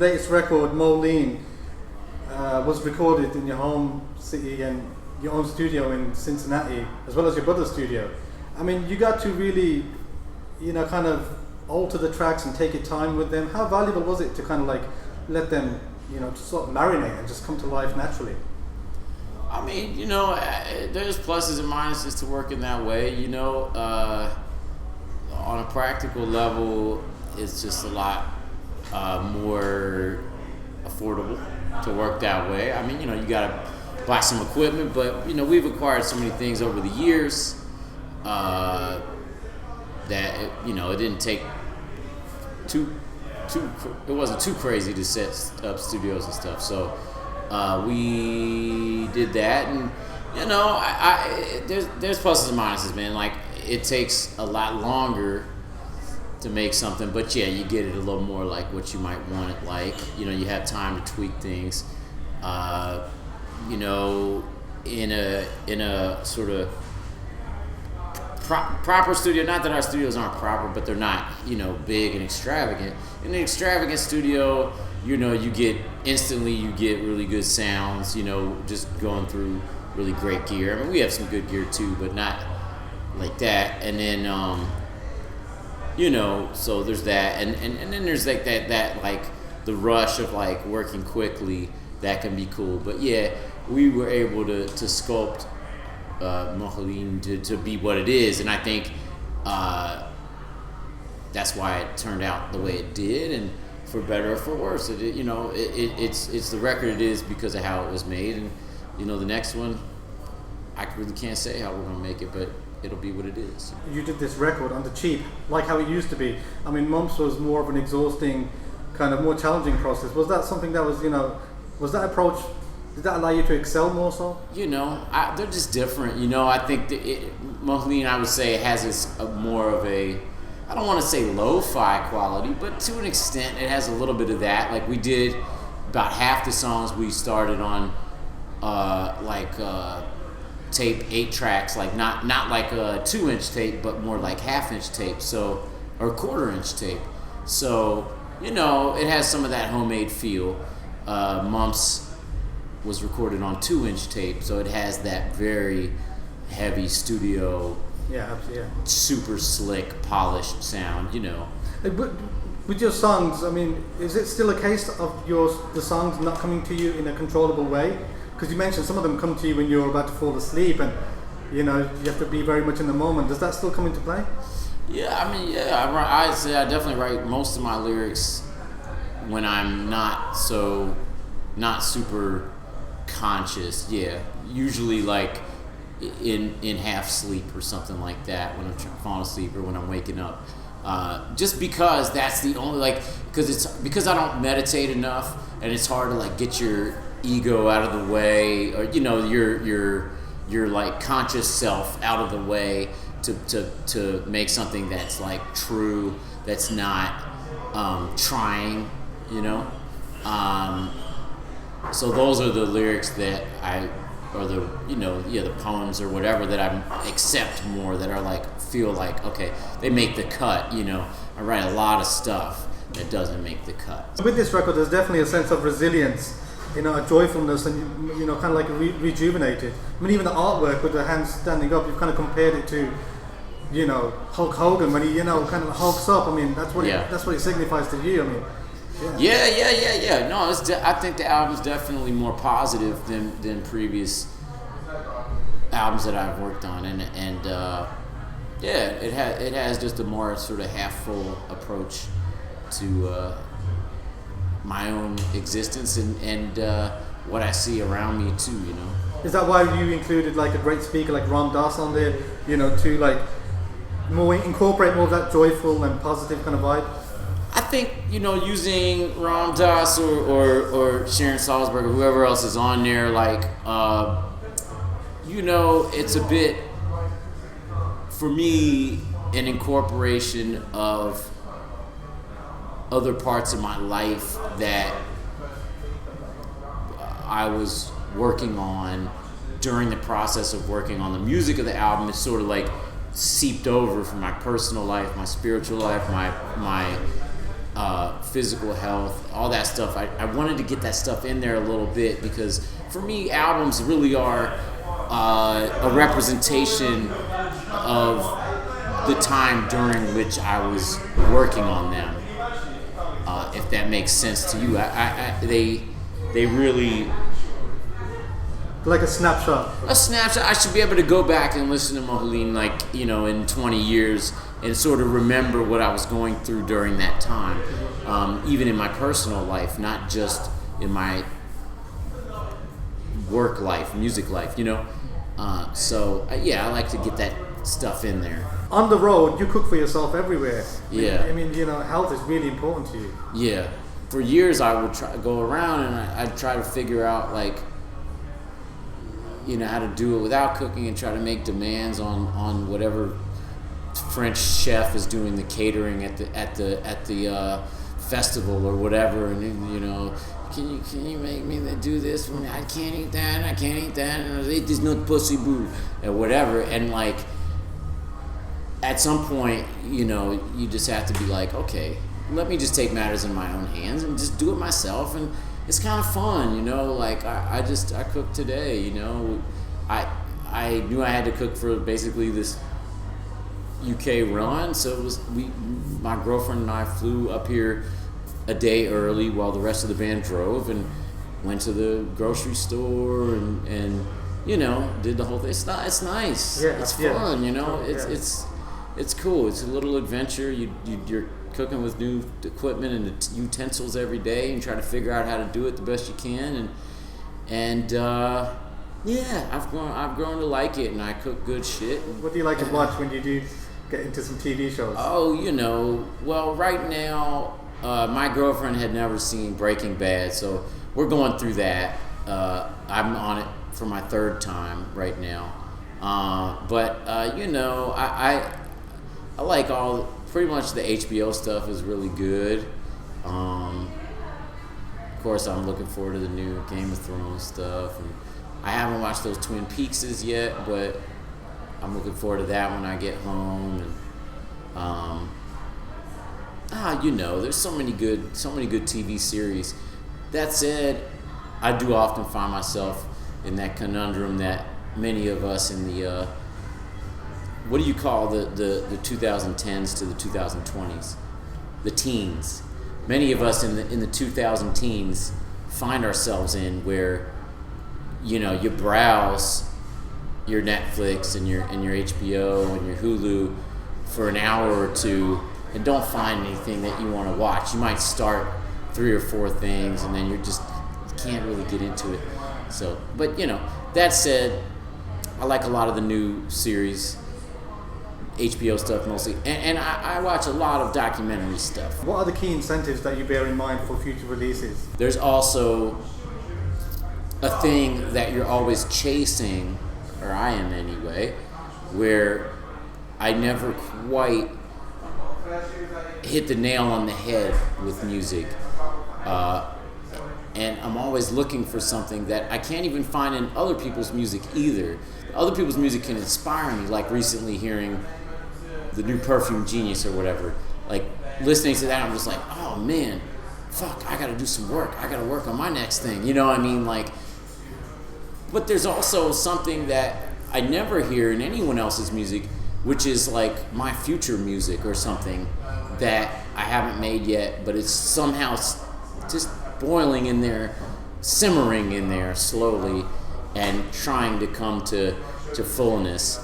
latest record, Moline, was recorded in your home city and your own studio in Cincinnati, as well as your brother's studio. I mean, you got to really, kind of alter the tracks and take your time with them. How valuable was it to kind of like let them, just sort of marinate and just come to life naturally? I mean, there's pluses and minuses to working that way. On a practical level, it's just a lot more affordable to work that way. I mean, you gotta buy some equipment, but we've acquired so many things over the years that it didn't take it wasn't too crazy to set up studios and stuff. So we did that, and there's pluses and minuses, man. Like, it takes a lot longer to make something, but yeah, you get it a little more like what you might want it like. You have time to tweak things. In a sort of proper studio. Not that our studios aren't proper, but they're not big and extravagant. In an extravagant studio, you get really good sounds. Just going through really great gear. I mean, we have some good gear too, but not like that. And then so there's that, and then there's like that like the rush of like working quickly, that can be cool. But yeah, we were able to sculpt Moline to be what it is, and I think that's why it turned out the way it did, and for better or for worse, it's the record it is because of how it was made, and the next one, I really can't say how we're gonna make it, but it'll be what it is. You did this record on the cheap, like how it used to be. I mean, Mumps was more of an exhausting, kind of more challenging process. Was that something that was, was that approach, did that allow you to excel more so? They're just different. I think Moline, I would say, has more of a, I don't want to say lo-fi quality, but to an extent, it has a little bit of that. Like, we did about half the songs we started on, tape, 8 tracks, like not like a 2-inch tape, but more like half-inch tape, or quarter-inch tape. So, it has some of that homemade feel. Mumps was recorded on 2-inch tape, so it has that very heavy studio, super slick, polished sound. But with your songs, I mean, is it still a case of the songs not coming to you in a controllable way? Because you mentioned some of them come to you when you're about to fall asleep, and you have to be very much in the moment. Does that still come into play? Yeah, I mean, I'd say I definitely write most of my lyrics when I'm not super conscious. Yeah, usually like in half sleep or something like that, when I'm falling asleep or when I'm waking up. Just because that's the only, because I don't meditate enough, and it's hard to like get your ego out of the way, or your like conscious self out of the way to make something that's like true, that's not trying, so those are the lyrics that the poems or whatever that I accept more, that are like, feel like, okay, they make the cut. I write a lot of stuff that doesn't make the cut. With this record, there's definitely a sense of resilience, a joyfulness, and kind of like rejuvenated. I mean, even the artwork with the hands standing up, you've kind of compared it to, Hulk Hogan when he, kind of hulks up. I mean, that's what it signifies to you. I mean, yeah. No, I think the album's definitely more positive than previous albums that I've worked on, and it has just a more sort of half full approach to my own existence and what I see around me too. Is that why you included like a great speaker like Ram Dass on there? To like incorporate more of that joyful and positive kind of vibe. I think using Ram Dass or Sharon Salzberg or whoever else is on there, like it's a bit, for me, an incorporation of other parts of my life that I was working on during the process of working on the music of the album. It's sort of like seeped over from my personal life, my spiritual life, my physical health, all that stuff. I wanted to get that stuff in there a little bit because for me, albums really are a representation of the time during which I was working on them. If that makes sense to you, they really. Like a snapshot. A snapshot. I should be able to go back and listen to Moheleen like, in 20 years and sort of remember what I was going through during that time. Even in my personal life, not just in my work life, music life, So, I like to get that stuff in there. On the road, you cook for yourself everywhere. Yeah. I mean, health is really important to you. Yeah. For years, I would go around and I'd try to figure out, like, how to do it without cooking and try to make demands on whatever French chef is doing the catering at the festival or whatever, and can you make me do this for me? I can't eat that, and I can't eat that, and it is not possible, and whatever. And like at some point, you just have to be like, okay, let me just take matters in my own hands and just do it myself, and it's kind of fun, like I cooked today, I knew I had to cook for basically this UK run, so it was my girlfriend and I flew up here a day early while the rest of the band drove and went to the grocery store and did the whole thing. It's nice. Yeah, it's fun, yeah. It's cool. It's a little adventure. You're cooking with new equipment and utensils every day and try to figure out how to do it the best you can, and I've grown to like it, and I cook good shit. What do you like to watch when you do get into some TV shows? Oh, well, right now my girlfriend had never seen Breaking Bad, so we're going through that. I'm on it for my third time right now, but I like pretty much the HBO stuff is really good. Of course, I'm looking forward to the new Game of Thrones stuff. And I haven't watched those Twin Peakses yet, but I'm looking forward to that when I get home. And there's so many good TV series. That said, I do often find myself in that conundrum that many of us in the what do you call the 2010s to the 2020s? The teens. Many of us in the 2000 teens find ourselves in where, you browse your Netflix and your HBO and your Hulu for an hour or two and don't find anything that you want to watch. You might start 3 or 4 things and then you can't really get into it. So, but that said, I like a lot of the new series. HBO stuff mostly, and I watch a lot of documentary stuff. What are the key incentives that you bear in mind for future releases? There's also a thing that you're always chasing, or I am anyway, where I never quite hit the nail on the head with music. And I'm always looking for something that I can't even find in other people's music either. Other people's music can inspire me, like recently hearing the new Perfume Genius or whatever. Like listening to that, I'm just like, oh man, fuck, I gotta do some work. I gotta work on my next thing. You know what I mean? Like, but there's also something that I never hear in anyone else's music, which is like my future music or something that I haven't made yet, but it's somehow just boiling in there, simmering in there slowly and trying to come to fullness.